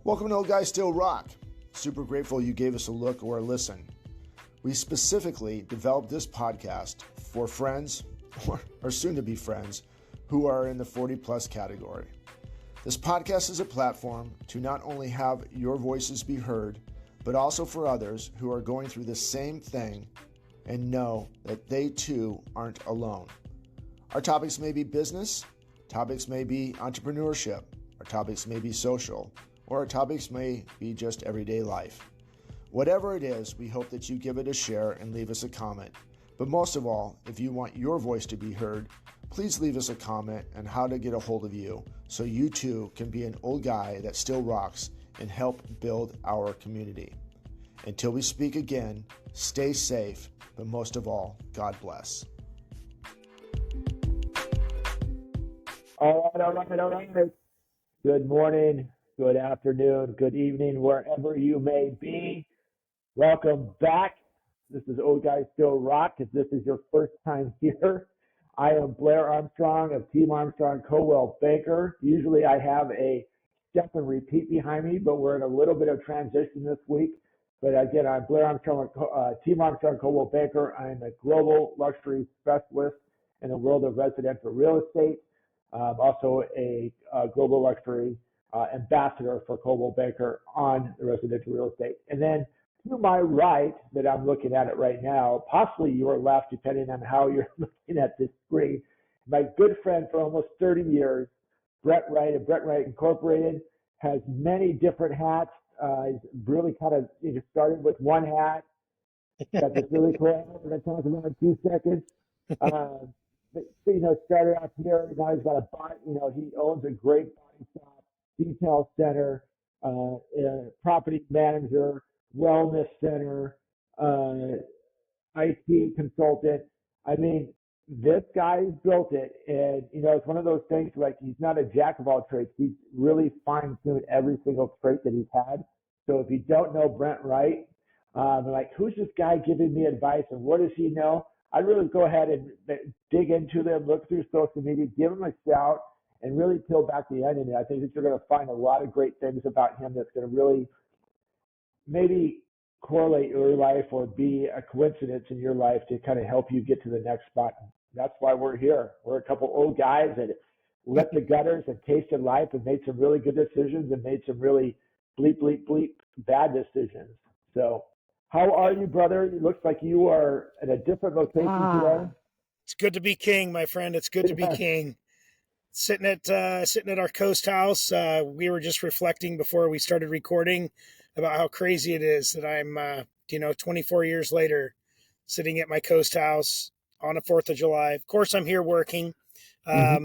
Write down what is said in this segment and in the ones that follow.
Welcome to Old Guys Still Rock. Super grateful you gave us a look or a listen. We specifically developed this podcast for friends or soon to be friends who are in the 40 plus category. This podcast is a platform to not only have your voices be heard, but also for others who are going through the same thing and know that they too aren't alone. Our topics may be business, topics may be entrepreneurship, our topics may be social, or our topics may be just everyday life. Whatever it is, we hope that you give it a share and leave us a comment. But most of all, if you want your voice to be heard, please leave us a comment on how to get a hold of you so you too can be an old guy that still rocks and help build our community. Until we speak again, stay safe, but most of all, God bless. All right. Good morning, good afternoon, good evening, wherever you may be. Welcome back. This is Old Guys Still Rock. If this is your first time here, I am Blair Armstrong of Team Armstrong Coldwell Banker. Usually I have a step and repeat behind me, but we're in a little bit of transition this week. But again, I'm Blair Armstrong, Team Armstrong Coldwell Banker. I'm a global luxury specialist in the world of residential real estate. Also a global luxury ambassador for Coldwell Banker on the residential real estate. And then to my right, that I'm looking at it right now, possibly your left, depending on how you're looking at this screen, my good friend for almost 30 years, Brent Wright of Brent Wright Incorporated, has many different hats. He's really kind of started with one hat. Got this really cool hat we're going to talk about in 2 seconds. Started out here, now he's got a body, he owns a great body shop, detail center, property manager, wellness center, IT consultant. I mean, this guy's built it. And, it's one of those things like he's not a jack of all trades. He's really fine-tuned every single trait that he's had. So if you don't know Brent Wright, who's this guy giving me advice and what does he know? I'd really go ahead and dig into them, look through social media, give him a shout, and really peel back the onion. I think that you're going to find a lot of great things about him that's going to really maybe correlate your life or be a coincidence in your life to kind of help you get to the next spot. That's why we're here. We're a couple old guys that let the gutters and tasted life and made some really good decisions and made some really bleep bad decisions. So how are you, brother? It looks like you are at a different location today. It's good to be king, my friend. It's good to be king. Sitting at our coast house. We were just reflecting before we started recording about how crazy it is that I'm, 24 years later, sitting at my coast house on a 4th of July. Of course, I'm here working. A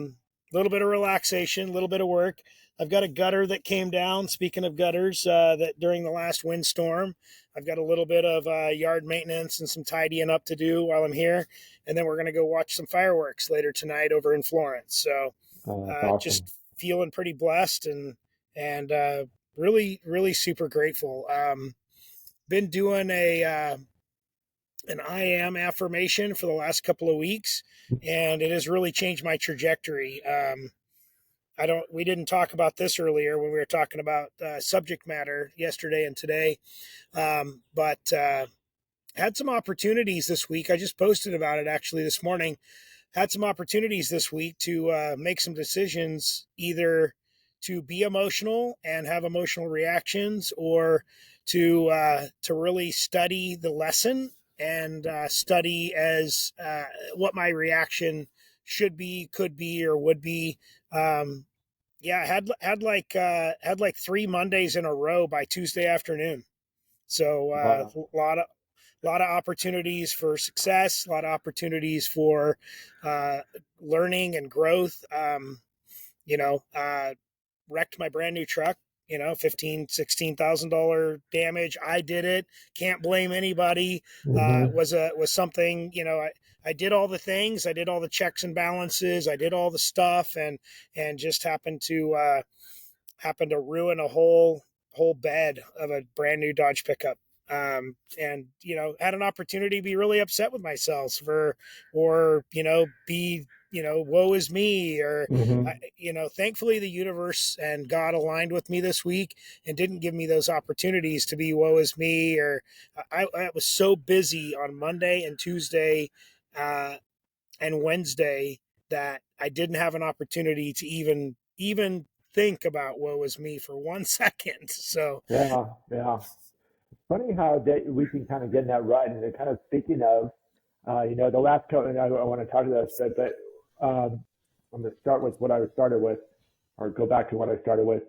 little bit of relaxation, a little bit of work. I've got a gutter that came down. Speaking of gutters, that during the last windstorm, I've got a little bit of yard maintenance and some tidying up to do while I'm here. And then we're going to go watch some fireworks later tonight over in Florence. So awesome. Just feeling pretty blessed and really, really super grateful. Been doing an I am affirmation for the last couple of weeks, and it has really changed my trajectory. We didn't talk about this earlier when we were talking about subject matter yesterday and today. But had some opportunities this week. I just posted about it actually this morning. Had some opportunities this week to make some decisions, either to be emotional and have emotional reactions, or to really study the lesson and study as what my reaction should be, could be, or would be. Had like 3 Mondays in a row by Tuesday afternoon. So wow. a lot of opportunities for success, a lot of opportunities for learning and growth. Wrecked my brand new truck, $16,000 damage. I did it. Can't blame anybody. Was something, I did all the things. I did all the checks and balances. I did all the stuff and just happened to ruin a whole bed of a brand new Dodge pickup. Had an opportunity to be really upset with myself or be woe is me, or, Mm-hmm. thankfully the universe and God aligned with me this week and didn't give me those opportunities to be woe is me. Or I was so busy on Monday and Tuesday and Wednesday that I didn't have an opportunity to even think about woe is me for 1 second. So Yeah, yeah. Funny how we can kind of get in that rut, and they're kind of speaking of, the last couple, and I want to talk to this, but I'm going to start with what I started with, or go back to what I started with.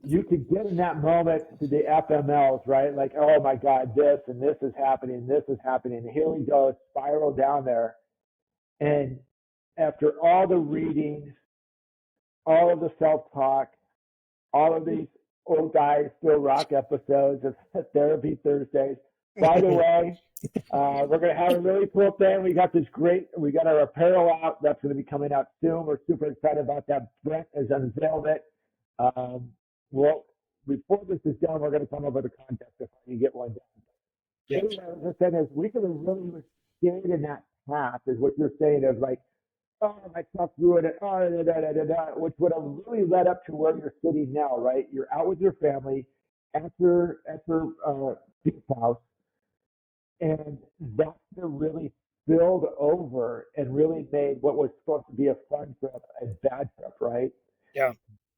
You could get in that moment to the FMLs, right? Like, oh my God, this and this is happening, and here we go, spiral down there. And after all the readings, all of the self-talk, all of these old guys still rock episodes of Therapy Thursdays. By the way, we're going to have a really cool thing. We got our apparel out. That's going to be coming out soon. We're super excited about that. Brent has unveiled it. Well, before this is done, we're going to come up with a contest if you get one done. Yep. Anyway, what I'm saying is we could have really stayed in that path, is what you're saying, of like, oh, my truck ruined it, which would have really led up to where you're sitting now, right? You're out with your family at your beach house, and that really spilled over and really made what was supposed to be a fun trip a bad trip, right? yeah.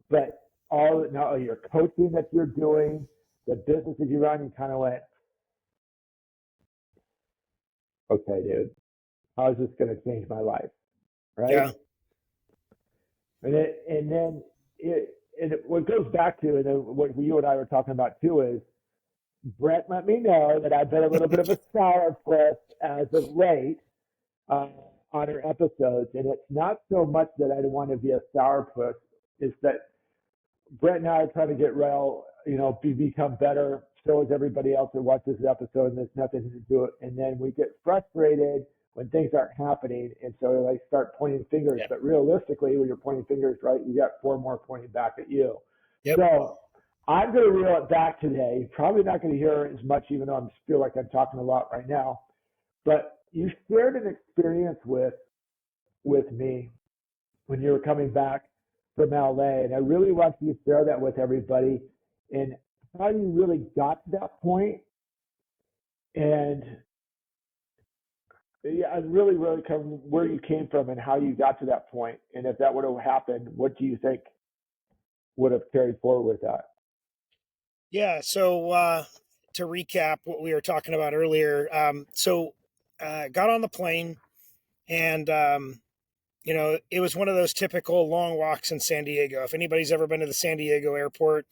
But now your coaching that you're doing, the business that you run, you kind of went, okay, dude, how is this going to change my life, right? Yeah. And then what goes back to, and then what you and I were talking about too, is Brett let me know that I've been a little bit of a sourpuss as of late on our episodes, and it's not so much that I want to be a sourpuss, it's that Brett and I are trying to get become better. So is everybody else that watches this episode, and there's nothing to do it. And then we get frustrated when things aren't happening, and so I start pointing fingers. Yep. But realistically, when you're pointing fingers, right, you got 4 more pointing back at you. Yep. So I'm going to reel it back today. You're probably not going to hear as much, even though I feel like I'm talking a lot right now. But you shared an experience with me when you were coming back from LA, and I really want you to share that with everybody, and how you really got to that point, and really kind of where you came from and how you got to that point, and if that would have happened, what do you think would have carried forward with that? Yeah. So to recap what we were talking about earlier, got on the plane, and it was one of those typical long walks in San Diego. If anybody's ever been to the San Diego airport,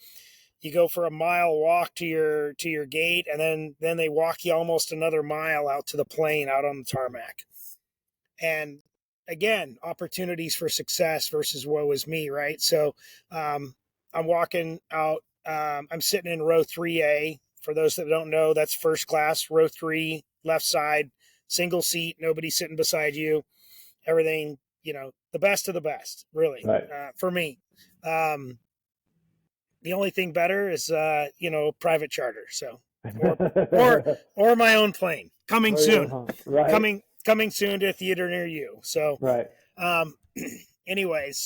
you go for a mile walk to your gate, and then they walk you almost another mile out to the plane out on the tarmac. And again, opportunities for success versus woe is me, right? So I'm walking out. I'm sitting in row 3A. For those that don't know, that's first class, row 3, left side, single seat, nobody sitting beside you. Everything, the best of the best, really, Right. for me. The only thing better is, private charter. So, or my own plane coming soon, Right. coming soon to a theater near you. So, Right. anyways,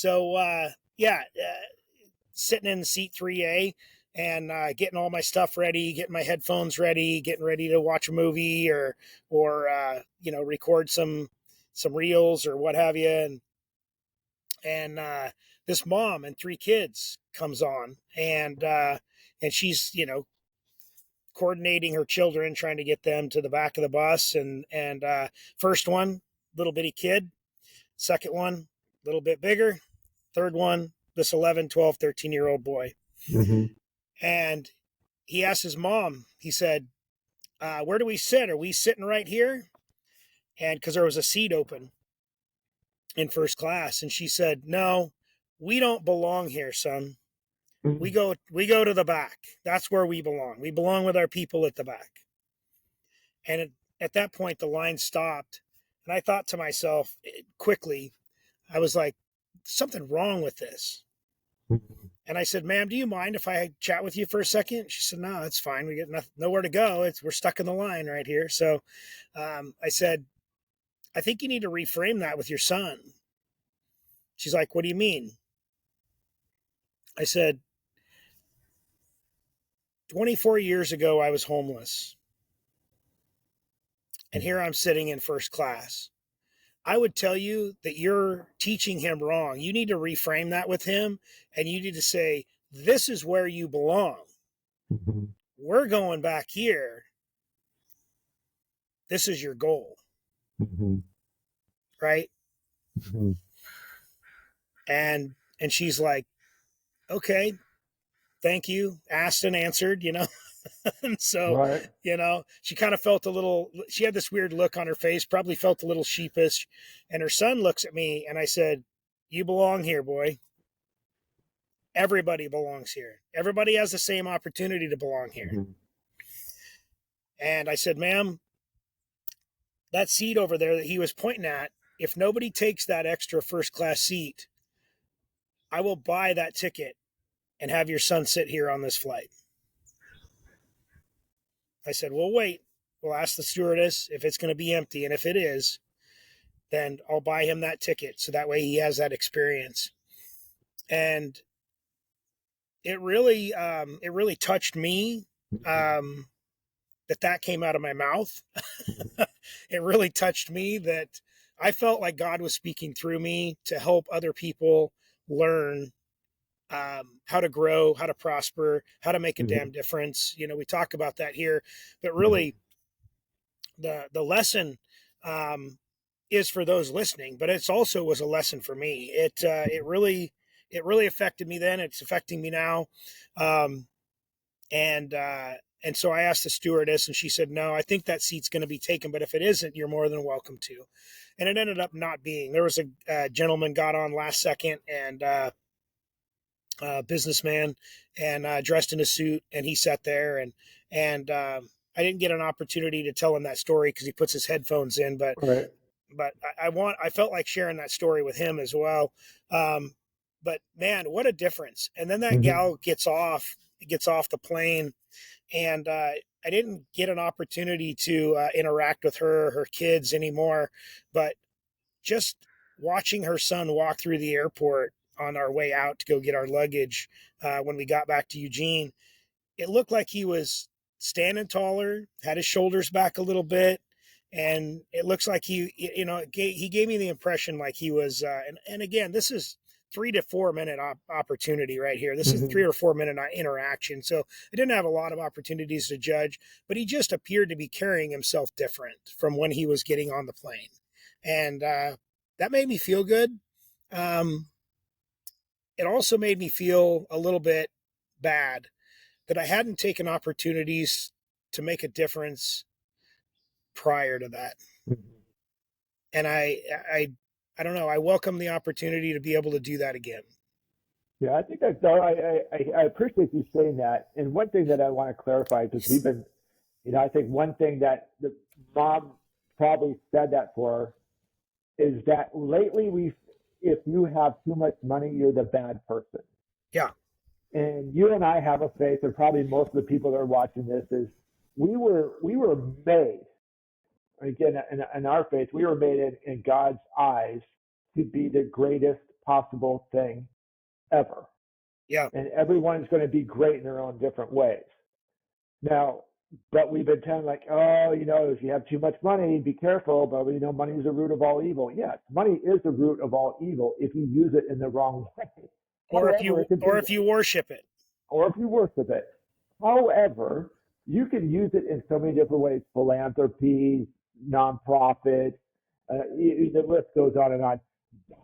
sitting in seat 3A and getting all my stuff ready, getting my headphones ready, getting ready to watch a movie or record some reels or what have you, and this mom and 3 kids comes on, and she's coordinating her children, trying to get them to the back of the bus, and first one, little bitty kid, second one, a little bit bigger, third one, this 11, 12, 13-year-old boy. Mm-hmm. And he asked his mom, he said, where do we sit? Are we sitting right here? And because there was a seat open in first class, and she said, no, we don't belong here, son. Mm-hmm. We go to the back. That's where we belong. We belong with our people at the back. And at that point, the line stopped. And I thought to myself quickly, I was like, something wrong with this. Mm-hmm. And I said, ma'am, do you mind if I chat with you for a second? She said, no, it's fine. We get nowhere to go. We're stuck in the line right here. So I said, I think you need to reframe that with your son. She's like, what do you mean? I said, 24 years ago, I was homeless. And here I'm sitting in first class. I would tell you that you're teaching him wrong. You need to reframe that with him, and you need to say, this is where you belong. Mm-hmm. We're going back here. This is your goal. Mm-hmm. Right? Mm-hmm. And she's like, okay, thank you. Asked and answered, And so, Right. She kind of felt she had this weird look on her face, probably felt a little sheepish. And her son looks at me and I said, you belong here, boy. Everybody belongs here. Everybody has the same opportunity to belong here. Mm-hmm. And I said, ma'am, that seat over there that he was pointing at, if nobody takes that extra first class seat, I will buy that ticket and have your son sit here on this flight. I said, well, wait, we'll ask the stewardess if it's going to be empty. And if it is, then I'll buy him that ticket. So that way he has that experience. And it really touched me that came out of my mouth. It really touched me that I felt like God was speaking through me to help other people learn how to grow, how to prosper, how to make a damn difference. We talk about that here, but really the lesson is for those listening, but it's also was a lesson for me. It really affected me then. It's affecting me now. And so I asked the stewardess and she said, no, I think that seat's going to be taken, but if it isn't, you're more than welcome to. And it ended up not being. There was a gentleman got on last second and businessman and dressed in a suit, and he sat there and I didn't get an opportunity to tell him that story because he puts his headphones in, but Right. but I felt like sharing that story with him as well. But man, what a difference. And then that gal gets off the plane, and I didn't get an opportunity to interact with her kids anymore, but just watching her son walk through the airport on our way out to go get our luggage when we got back to Eugene, it looked like he was standing taller, had his shoulders back a little bit, and it looks like he gave me the impression like he was. And again, this is 3 to 4 minute opportunity right here. This is 3 or 4 minute interaction, so I didn't have a lot of opportunities to judge. But he just appeared to be carrying himself different from when he was getting on the plane, and that made me feel good. It also made me feel a little bit bad that I hadn't taken opportunities to make a difference prior to that. And I don't know, I welcome the opportunity to be able to do that again. Yeah, I think I appreciate you saying that. And one thing that I want to clarify, because we've been, I think one thing that the mom probably said that for is that lately if you have too much money, you're the bad person. Yeah. And you and I have a faith, and probably most of the people that are watching this is we were made, again, in our faith, we were made in God's eyes to be the greatest possible thing ever. Yeah. And everyone's going to be great in their own different ways. Now, but we've been telling like, if you have too much money, be careful. But money is the root of all evil. Yes, money is the root of all evil if you use it in the wrong way. Or if you worship it. Or if you worship it. However, you can use it in so many different ways: philanthropy, nonprofit. The list goes on and on.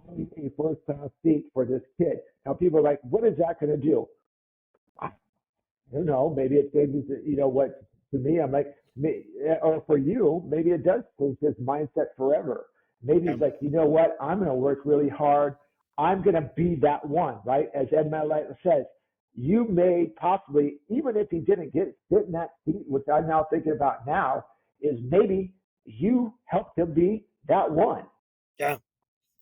A first-class seat for this kid. Now, people are like, "What is that going to do?" I don't know. Maybe it changes. What to me? I'm like, or for you, maybe it does change his mindset forever. Maybe it's like, you know what? I'm going to work really hard. I'm going to be that one, right? As Ed Madalena says, you may possibly, even if he didn't sit in that seat, which I'm now thinking about now, is maybe you helped him be that one. Yeah.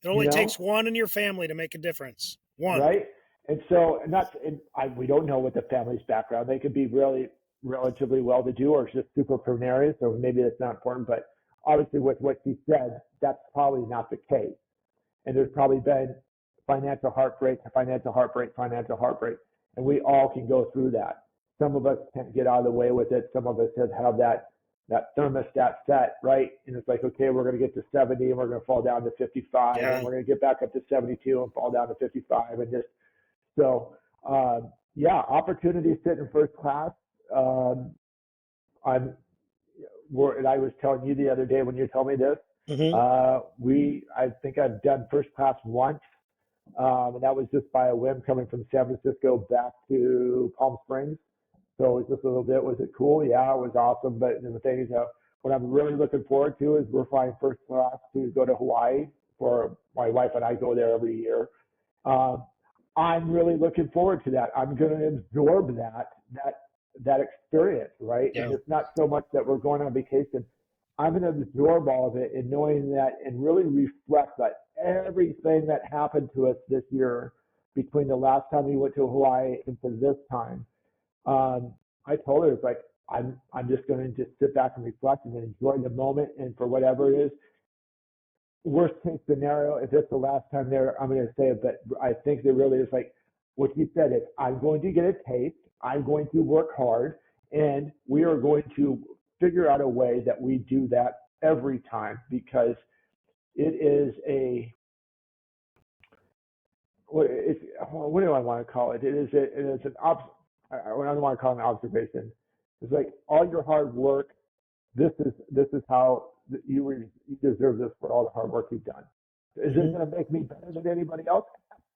It only takes one in your family to make a difference. One. Right? And so, we don't know what the family's background. They could be really relatively well-to-do or just super precarious, or maybe that's not important. But obviously with what she said, that's probably not the case. And there's probably been financial heartbreak, financial heartbreak, financial heartbreak. And we all can go through that. Some of us can't get out of the way with it. Some of us have that thermostat set, right? And it's like, okay, we're going to get to 70 and we're going to fall down to 55 and we're going to get back up to 72 and fall down to 55 and just so yeah, opportunities sit in first class. And I was telling you the other day when you told me this, I think I've done first class once, and that was just by a whim coming from San Francisco back to Palm Springs. So it was just a little bit. Was it cool? Yeah, it was awesome. But the thing is, what I'm really looking forward to is we're flying first class to go to Hawaii. For my wife and I go there every year. I'm really looking forward to that. I'm going to absorb that experience, right? Yeah. And it's not so much that we're going on vacation. I'm going to absorb all of it and knowing that and really reflect that everything that happened to us this year between the last time we went to Hawaii and to this time. I told her, it's like, I'm just going to just sit back and reflect and enjoy the moment. And for whatever it is, worst case scenario, if it's the last time there, I'm going to say it, but I think there really is like what you said is I'm going to get a taste. I'm going to work hard and we are going to figure out a way that we do that every time because it is what do I want to call it? It is I don't want to call it an observation. It's like all your hard work. This is how you deserve this for all the hard work you've done. Is this going to make me better than anybody else?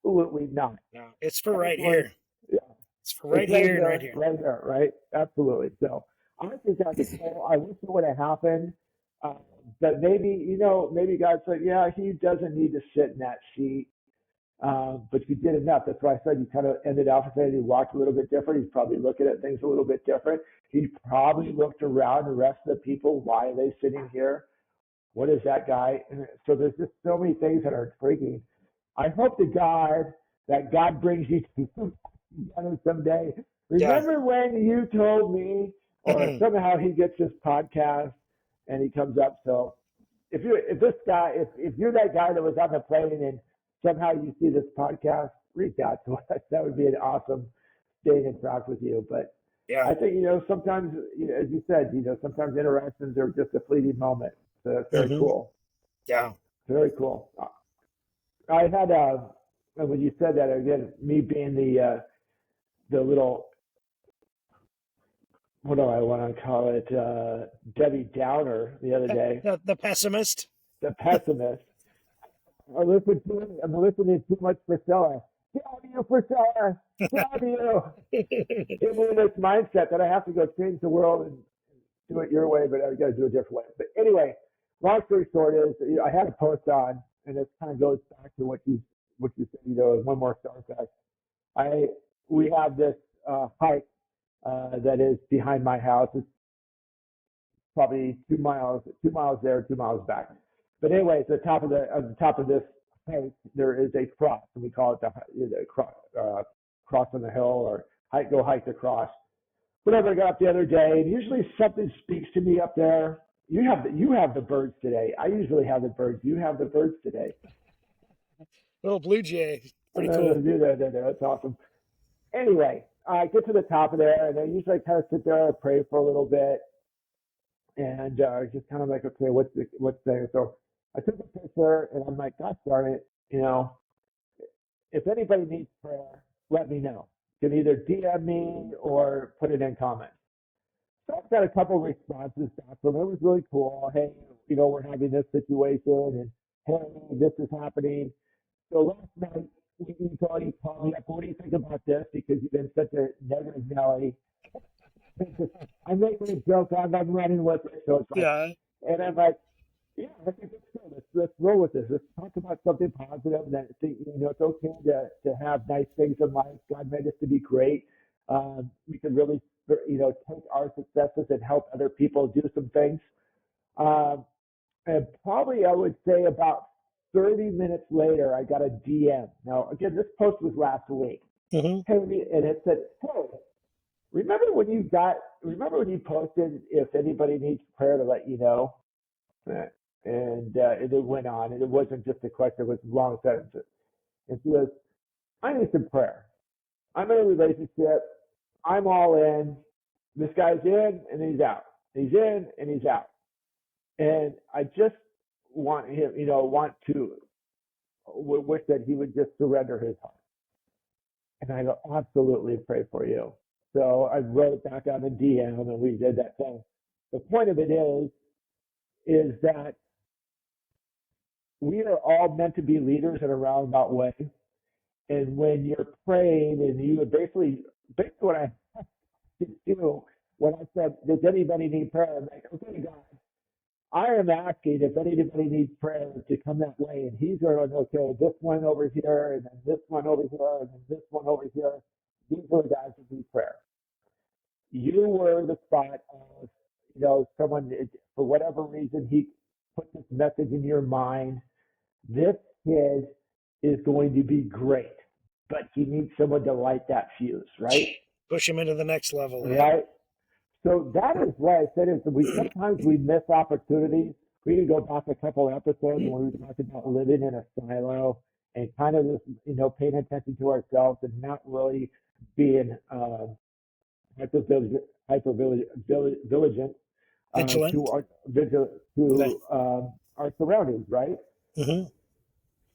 Absolutely not. No, it's for right here. Yeah. It's for right here and right here. Right there, right? Absolutely. So I think that's cool. I wish it would have happened. But maybe God said, yeah, he doesn't need to sit in that seat. But you did enough. That's why I said you kind of ended off saying he walked a little bit different. He's probably looking at things a little bit different. He probably looked around the rest of the people. Why are they sitting here? What is that guy? And so there's just so many things that are intriguing. I hope to God that God brings you together someday. Remember when you told me, or somehow he gets this podcast and he comes up. So if you're that guy that was on the plane and somehow you see this podcast, reach out to us. That would be an awesome staying in touch with you. But yeah, I think, sometimes, as you said, sometimes interactions are just a fleeting moment. So that's very cool. Yeah. Very cool. I had, when you said that, again, me being the little, what do I want to call it, Debbie Downer the other day. The pessimist. The pessimist. I'm listening too much Priscilla. Damn you, Priscilla! Damn you! Give me this mindset that I have to go change the world and do it your way, but I got to do it a different way. But anyway, long story short is I had a post on, and it kind of goes back to what you said. One more star fact. We have this hike that is behind my house. It's probably 2 miles there, 2 miles back. But anyway, at the top of this hike, there is a cross, and we call it the cross on the hill, or hike the cross. Whenever I got up the other day, and usually something speaks to me up there. You have the birds today. I usually have the birds. You have the birds today. Little blue jay, pretty cool. That's awesome. Anyway, I get to the top of there, and I usually kind of sit there and pray for a little bit, and just kind of like, okay, what's there? So I took a picture, and I'm like, gosh darn it, if anybody needs prayer, let me know. You can either DM me or put it in comments. So I've got a couple of responses back from it. It was really cool. Hey, we're having this situation, and hey, this is happening. So last night, you called me up. What do you think about this? Because you've been such a negative Nelly. I'm making a joke. I'm running with it. So it's like, yeah. And I'm like, yeah, I think it's good. Let's roll with this. Let's talk about something positive. And that it's okay to have nice things in life. God made us to be great. We can really, take our successes and help other people do some things. And probably I would say about 30 minutes later, I got a DM. Now, again, this post was last week. And it said, hey, remember when you posted if anybody needs prayer to let you know? And it went on, and it wasn't just a question, it was long sentences. And she goes, I need some prayer. I'm in a relationship. I'm all in. This guy's in and he's out. He's in and he's out. And I just want him, wish that he would just surrender his heart. And I go, absolutely, pray for you. So I wrote it back on the DM and we did that thing. The point of it is that we are all meant to be leaders in a roundabout way. And when you're praying and you basically what I do when I said, does anybody need prayer? I'm like, okay, God, I am asking if anybody needs prayer to come that way. And he's going, okay, this one over here, and then this one over here, and then this one over here. These are the guys who need prayer. You were the spot of, someone, for whatever reason, he put this message in your mind. This kid is going to be great, but he needs someone to light that fuse, right? Push him into the next level. Right? So that is why I said sometimes we miss opportunities. We can go back a couple episodes when we talked about living in a silo and kind of just, paying attention to ourselves and not really being hyper-vigilant to our surroundings, right? Mm-hmm.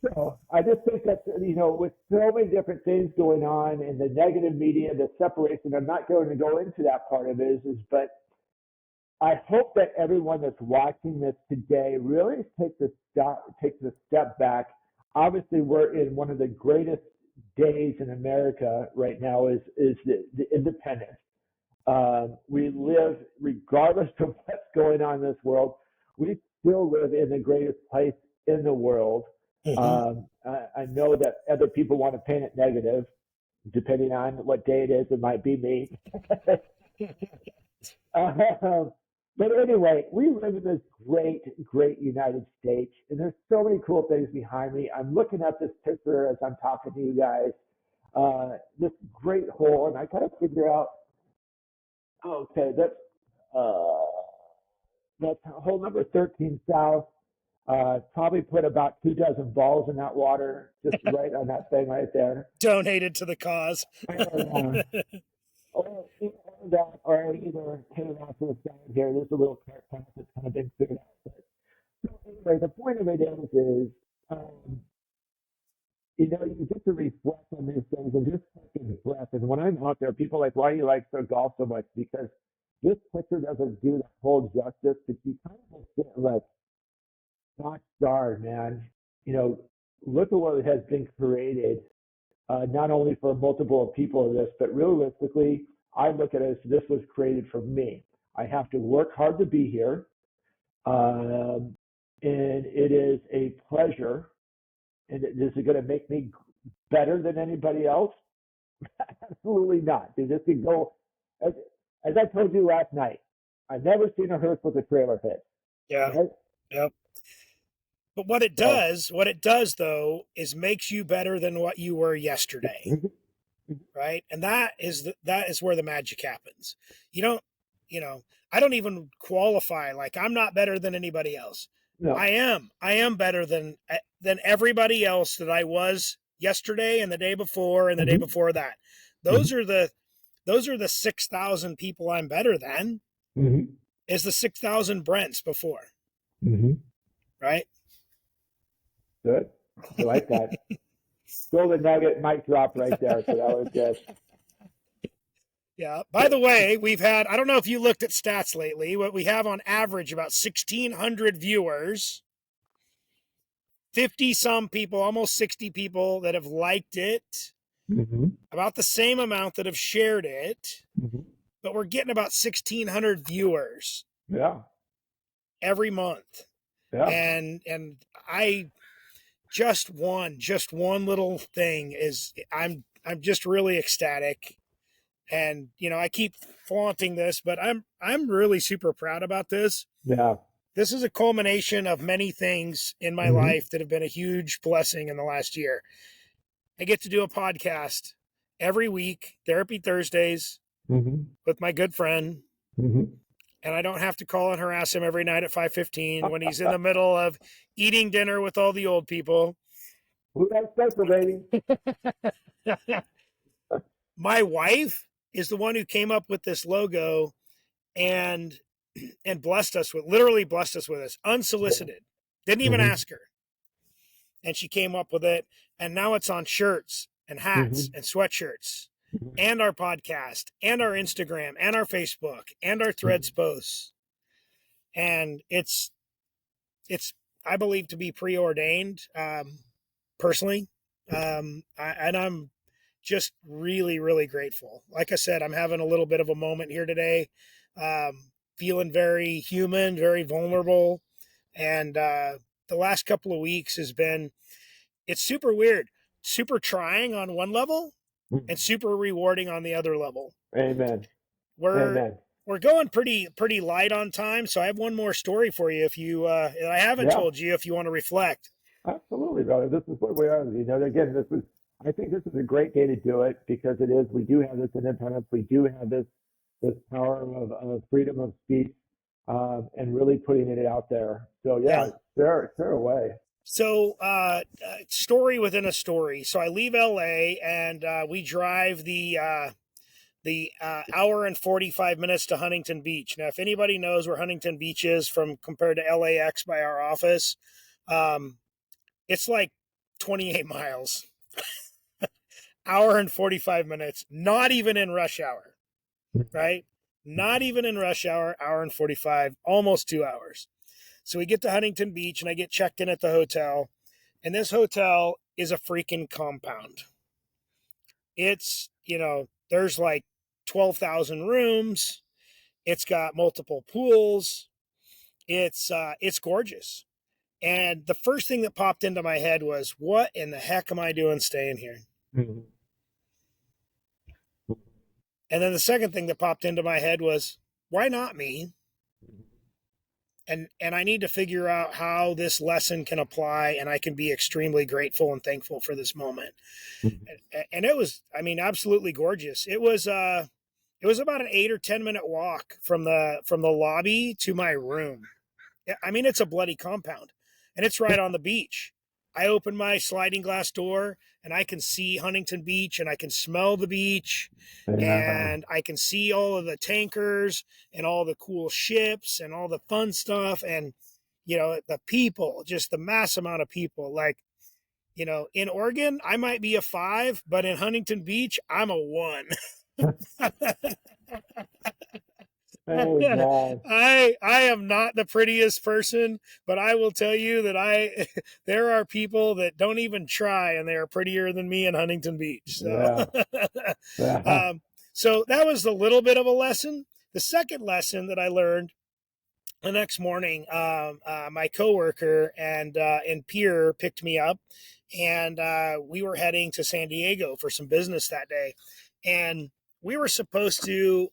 So I just think that, with so many different things going on in the negative media, the separation, I'm not going to go into that part of it, but I hope that everyone that's watching this today really takes a step back. Obviously, we're in one of the greatest days in America right now is the independence. We live, regardless of what's going on in this world, we still live in the greatest place in the world. Mm-hmm. I know that other people want to paint it negative, depending on what day it is. It might be me. But anyway, we live in this great, great United States, and there's so many cool things behind me. I'm looking at this picture as I'm talking to you guys. This great hole, and I got to figure out. Okay, that's hole number 13 south. Probably put about 24 balls in that water, just right on that thing right there. Donated to the cause. or either came off to the side here. There's a little cart path that's kind of been figured out. So anyway, the point of it is, you get to reflect on these things and just take a breath. And when I'm out there, people are like, why do you like golf so much? Because this picture doesn't do the whole justice, but you kind of sit like, gosh darn, man, look at what has been created, not only for multiple people of this, but realistically, I look at it as this was created for me. I have to work hard to be here, and it is a pleasure. And is it going to make me better than anybody else? Absolutely not. Dude, this can go, as I told you last night, I've never seen a hearse with a trailer hitch. Yeah. Right? Yep. But what it does though, is makes you better than what you were yesterday. Right? And that is where the magic happens. I don't even qualify. Like, I'm not better than anybody else. No. I am better than everybody else that I was yesterday and the day before and the day before that. Those are the 6,000 people I'm better than. Is the 6,000 Brents before. Right? Good. I like that. Golden nugget mic drop right there. So that was good. Yeah. By the way, we've had, I don't know if you looked at stats lately, but we have on average about 1,600 viewers, 50 some people, almost 60 people that have liked it, about the same amount that have shared it, but we're getting about 1,600 viewers. Yeah. Every month. Yeah. And I just one little thing is I'm just really ecstatic. And, I keep flaunting this, but I'm really super proud about this. Yeah. This is a culmination of many things in my life that have been a huge blessing in the last year. I get to do a podcast every week, Therapy Thursdays, with my good friend. and I don't have to call and harass him every night at 5:15 when he's in the middle of eating dinner with all the old people. Who got special, baby? My wife is the one who came up with this logo and blessed us with, literally blessed us with this, unsolicited. Didn't even ask her. And she came up with it, and now it's on shirts and hats and sweatshirts and our podcast and our Instagram and our Facebook and our Threads posts. And it's I believe to be preordained, personally. And I'm just really, really grateful. Like I said, I'm having a little bit of a moment here today, feeling very human, very vulnerable. And the last couple of weeks has been, it's super weird, super trying on one level and super rewarding on the other level. Amen. We're going pretty light on time, so I have one more story for you. If you, I haven't told you, if you want to reflect. Absolutely, brother. This is what we are. Again, I think this is a great day to do it because it is. We do have this independence. We do have this power of freedom of speech, and really putting it out there. So share away. So, story within a story. So I leave LA and we drive the hour and 45 minutes to Huntington Beach. Now, if anybody knows where Huntington Beach is from compared to LAX by our office, it's like 28 miles. Hour and 45 minutes, not even in rush hour, right? Not even in rush hour, hour and 45, almost 2 hours. So we get to Huntington Beach and I get checked in at the hotel. And this hotel is a freaking compound. It's, there's like 12,000 rooms. It's got multiple pools. It's gorgeous. And the first thing that popped into my head was, what in the heck am I doing staying here? And then the second thing that popped into my head was, why not me? And I need to figure out how this lesson can apply, and I can be extremely grateful and thankful for this moment. And it was, absolutely gorgeous. It was about an 8 or 10 minute walk from the lobby to my room. It's a bloody compound, and it's right on the beach. I open my sliding glass door and I can see Huntington Beach and I can smell the beach and I can see all of the tankers and all the cool ships and all the fun stuff. And, the people, just the mass amount of people. Like, in Oregon, I might be a 5, but in Huntington Beach, I'm a 1. I am not the prettiest person, but I will tell you that there are people that don't even try and they are prettier than me in Huntington Beach. So, so that was a little bit of a lesson. The second lesson that I learned the next morning, my coworker and peer picked me up, and we were heading to San Diego for some business that day, and we were supposed to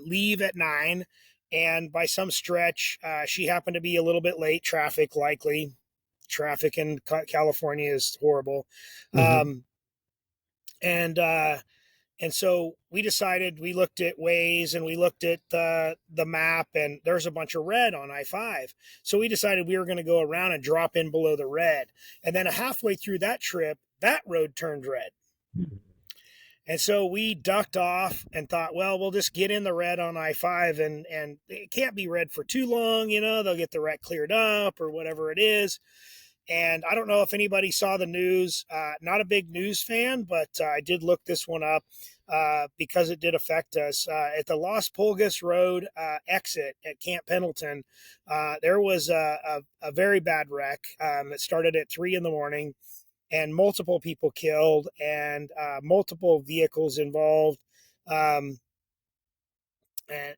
leave at 9, and by some stretch, she happened to be a little bit late. Traffic, likely. Traffic in California is horrible. And so we decided, we looked at Waze and we looked at the map, and there's a bunch of red on I-5. So we decided we were going to go around and drop in below the red. And then halfway through that trip, that road turned red. And so we ducked off and thought, well, we'll just get in the red on I-5 and it can't be red for too long. They'll get the wreck cleared up or whatever it is. And I don't know if anybody saw the news, not a big news fan, but I did look this one up because it did affect us. At the Las Pulgas Road exit at Camp Pendleton, there was a very bad wreck. It started at 3 a.m. and multiple people killed and multiple vehicles involved. And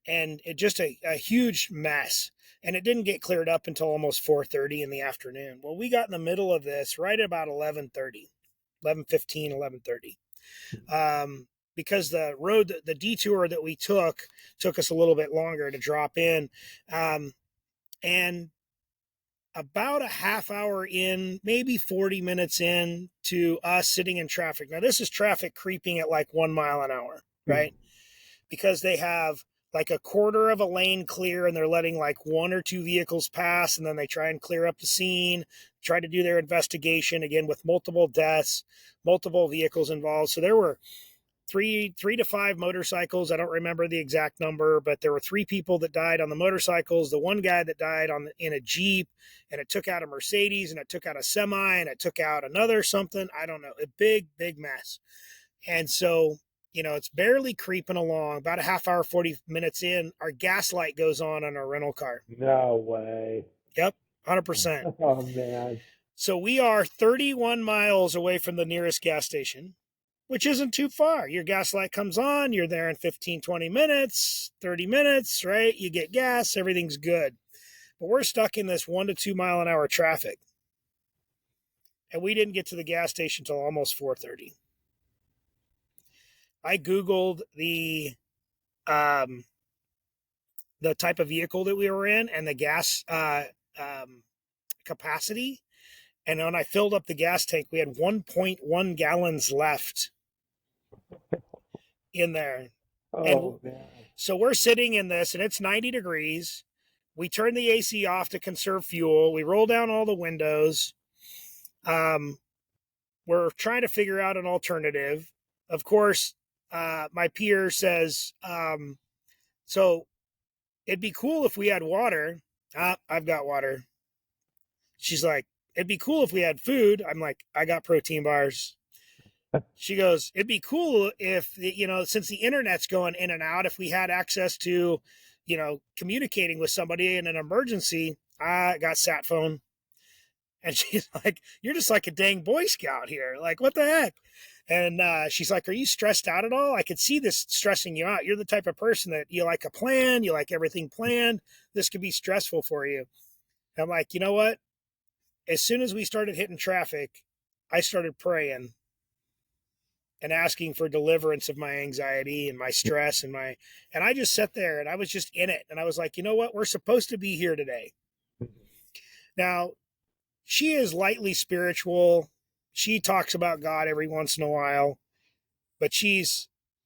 it just a huge mess. And it didn't get cleared up until almost 4:30 in the afternoon. Well, we got in the middle of this right at about 11:30, 11:15, 11:30. Because the road, the detour that we took us a little bit longer to drop in. And about a half hour in, maybe 40 minutes in to us sitting in traffic. Now, this is traffic creeping at like 1 mile an hour, right? Because they have like a quarter of a lane clear, and they're letting like one or two vehicles pass, and then they try and clear up the scene, try to do their investigation again with multiple deaths, multiple vehicles involved. So there were three to five motorcycles. I don't remember the exact number, but there were 3 people that died on the motorcycles. The one guy that died in a Jeep, and it took out a Mercedes, and it took out a semi, and it took out another something. I don't know. A big mess. And so, it's barely creeping along. About a half hour, 40 minutes in, our gas light goes on our rental car. No way. Yep, 100%. Oh, man. So we are 31 miles away from the nearest gas station, which isn't too far. Your gas light comes on, you're there in 15, 20 minutes, 30 minutes, right? You get gas, everything's good. But we're stuck in this 1 to 2 mile an hour traffic. And we didn't get to the gas station until almost 4:30. I Googled the type of vehicle that we were in and the gas capacity. And when I filled up the gas tank, we had 1.1 gallons left in there. Oh, man. So we're sitting in this, and it's 90 degrees. We turn the AC off to conserve fuel. We roll down all the windows. We're trying to figure out an alternative. Of course, my peer says, so it'd be cool if we had water. I've got water. She's like, it'd be cool if we had food. I'm like, I got protein bars. She goes, it'd be cool if, since the internet's going in and out, if we had access to, communicating with somebody in an emergency. I got sat phone. And she's like, you're just like a dang Boy Scout here. Like, what the heck? And she's like, are you stressed out at all? I could see this stressing you out. You're the type of person that you like a plan. You like everything planned. This could be stressful for you. And I'm like, you know what? As soon as we started hitting traffic, I started praying and asking for deliverance of my anxiety and my stress and I just sat there and I was just in it. And I was like, you know what? We're supposed to be here today. Now, she is lightly spiritual. She talks about God every once in a while, but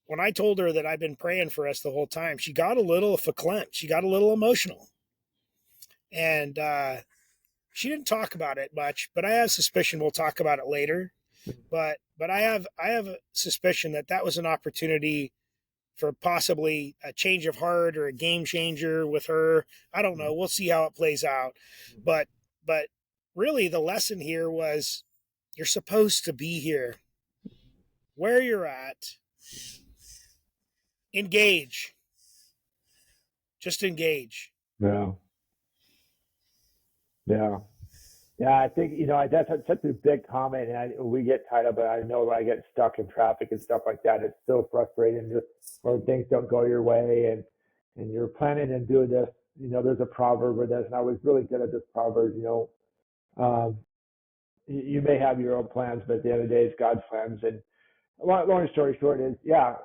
when I told her that I've been praying for us the whole time, she got a little verklempt. She got a little emotional. And, she didn't talk about it much, but I have suspicion we'll talk about it later. But I have a suspicion that was an opportunity for possibly a change of heart or a game changer with her. I don't know. We'll see how it plays out. But really the lesson here was you're supposed to be here. Where you're at. Engage. Just engage. Yeah. Yeah. Yeah, I think, that's such a big comment, and we get tied up, but I know when I get stuck in traffic and stuff like that, it's so frustrating just when things don't go your way, and you're planning and doing this. There's a proverb with this, and I was really good at this proverb, you may have your own plans, but at the end of the day, it's God's plans. And long story short is,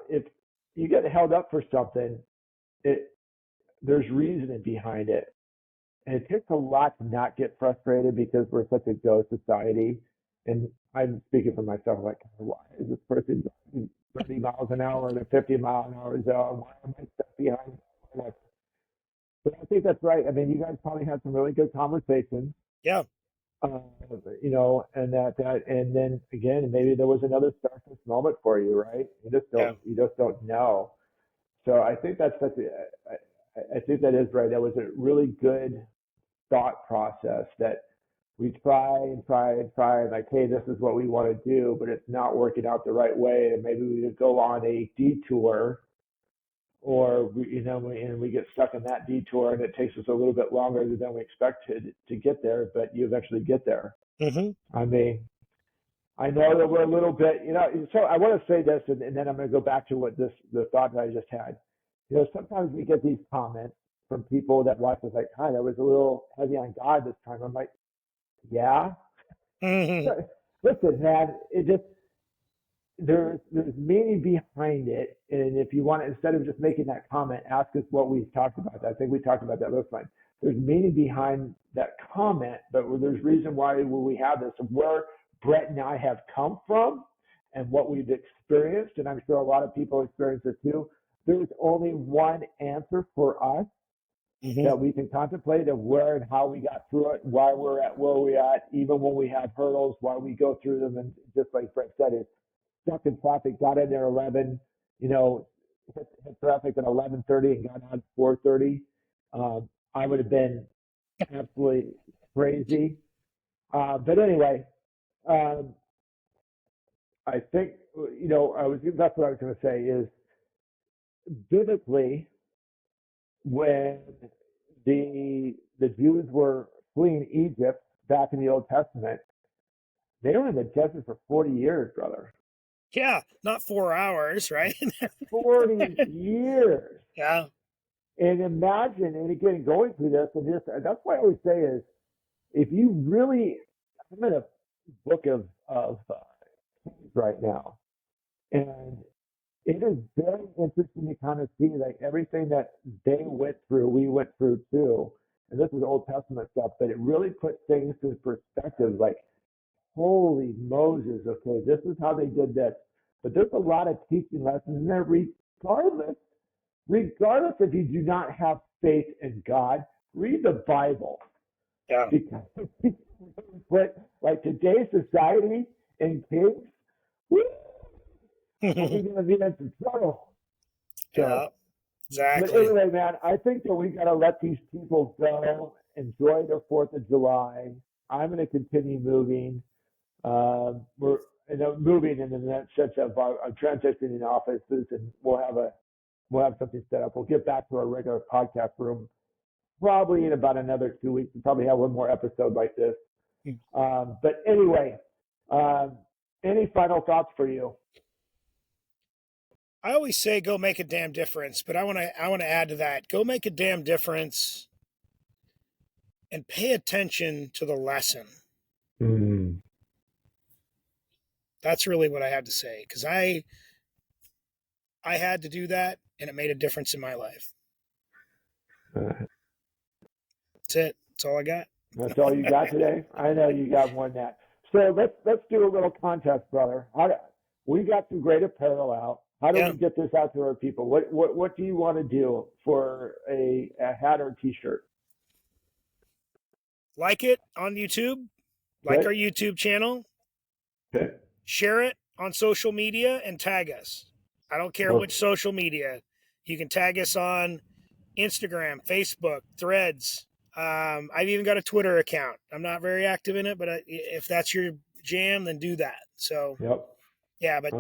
if you get held up for something, there's reasoning behind it. And it takes a lot to not get frustrated because we're such a go society. And I'm speaking for myself, like, why is this person driving 30 miles an hour in a 50 mile an hour zone? Why am I stuck behind? But I think that's right. I mean, you guys probably had some really good conversations. Yeah. And then again, maybe there was another startless moment for you, right? You just don't know. So I think I think that is right. That was a really good thought process that we try, like, hey, this is what we want to do, but it's not working out the right way. And maybe we could go on a detour, or we get stuck in that detour and it takes us a little bit longer than we expected to get there, but you eventually get there. Mm-hmm. I mean, I know that we're a little bit, so I want to say this, and then I'm going to go back to the thought that I just had. Sometimes we get these comments from people that watch us like, hi, that was a little heavy on God this time. I'm like, yeah. Mm-hmm. Listen, man, there's meaning behind it. And if you want to, instead of just making that comment, ask us what we've talked about. I think we talked about that last time. There's meaning behind that comment, but there's reason why we have this, of where Brett and I have come from and what we've experienced. And I'm sure a lot of people experience it too. there's only one answer for us that we can contemplate of where and how we got through it, why we're at where we're at, even when we have hurdles, why we go through them. And just like Brent said, it's stuck in traffic, got in there 11, hit traffic at 11:30 and got out at 4:30. I would have been absolutely crazy. But anyway, I think, that's what I was going to say is biblically, when the Jews were fleeing Egypt back in the Old Testament, they were in the desert for 40 years, brother. Yeah, not 4 hours, right? 40 years. Yeah. And imagine, and again, going through this, and that's why I always say is, if you really, I'm in a book of right now, and it is very interesting to kind of see like everything that they went through, we went through too. And this is Old Testament stuff, but it really puts things into perspective. Like, holy Moses, okay, this is how they did this. But there's a lot of teaching lessons in there, regardless if you do not have faith in God, read the Bible. Yeah. But like today's society and kids, we're going to be in trouble. Yeah, exactly. But anyway, man, I think that we got to let these people go, enjoy their 4th of July. I'm going to continue moving. We're moving in the sense of I'm transitioning offices, and we'll have something set up. We'll get back to our regular podcast room probably in about another 2 weeks. We'll probably have one more episode like this. But anyway, any final thoughts for you? I always say go make a damn difference, but I want to add to that. Go make a damn difference and pay attention to the lesson. Mm. That's really what I had to say, because I had to do that, and it made a difference in my life. That's it. That's all I got. That's all you got today? I know you got more than that. So let's do a little contest, brother. We got some great apparel out. How do we get this out to our people? What do you want to do for a hat or T-shirt? Like it on YouTube. Like our YouTube channel. Okay. Share it on social media and tag us. I don't care which social media. You can tag us on Instagram, Facebook, Threads. I've even got a Twitter account. I'm not very active in it, but if that's your jam, then do that. So, yeah, but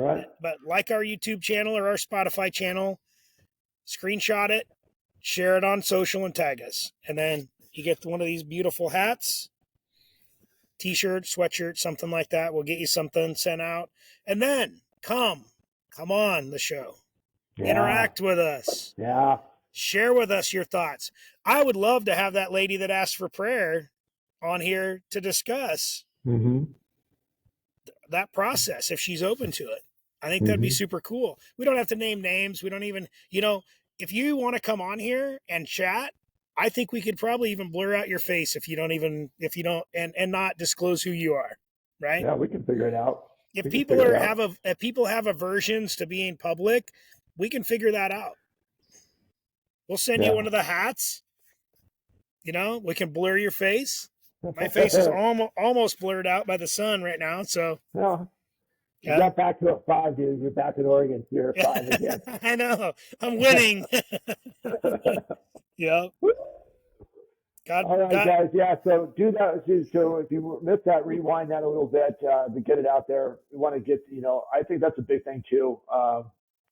like our YouTube channel or our Spotify channel, screenshot it, share it on social, and tag us. And then you get one of these beautiful hats, T-shirt, sweatshirt, something like that. We'll get you something sent out. And then come on the show. Yeah. Interact with us. Yeah. Share with us your thoughts. I would love to have that lady that asked for prayer on here to discuss that process if she's open to it. I think that'd be super cool. We don't have to name names. We don't even, if you want to come on here and chat, I think we could probably even blur out your face if you don't and not disclose who you are. Right? Yeah, we can figure it out. If people have aversions to being public, we can figure that out. We'll send you one of the hats. We can blur your face. My face is almost blurred out by the sun right now. So, you got back to a 5, dude. You're back in Oregon. You're a 5 again. I know. I'm winning. Yeah. All right, guys. Yeah. So do that. So if you missed that, rewind that a little bit to get it out there. We want to get. I think that's a big thing too.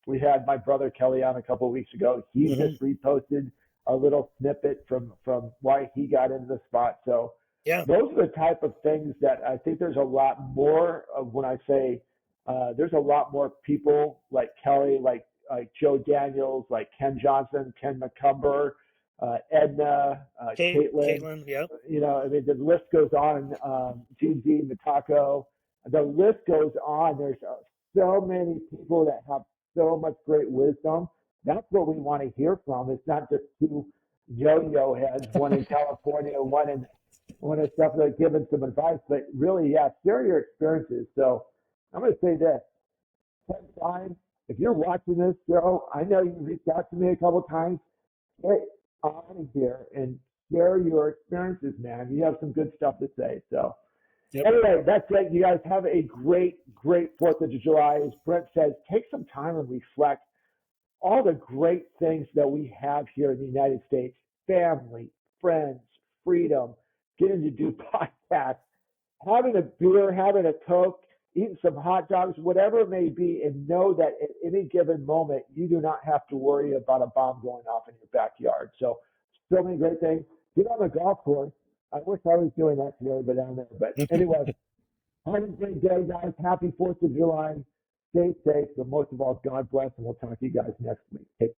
We had my brother Kelly on a couple of weeks ago. He just reposted a little snippet from why he got into the spot. So those are the type of things that I think there's a lot more of. When I say there's a lot more people like Kelly, like Joe Daniels, like Ken Johnson, Ken McCumber, Edna, Caitlin. Yep. The list goes on. Gigi Matako. The list goes on. There's so many people that have so much great wisdom. That's what we want to hear from. It's not just two yo-yo heads, one in California, one in stuff that giving some advice, but really, share your experiences. So I'm going to say this: 10 times if you're watching this show, I know you reached out to me a couple times. Get on here and share your experiences, man. You have some good stuff to say. So Yep. anyway, that's it. You guys have a great 4th of July. As Brent says, take some time and reflect all the great things that we have here in the United States: family, friends, freedom, getting to do podcasts, having a beer, having a Coke, eating some hot dogs, whatever it may be, and know that at any given moment, you do not have to worry about a bomb going off in your backyard. So, so many great things. Get on the golf course. I wish I was doing that today, but down there. But anyway, have a great day, guys. Happy 4th of July. Stay safe, but most of all, God bless, and we'll talk to you guys next week. Take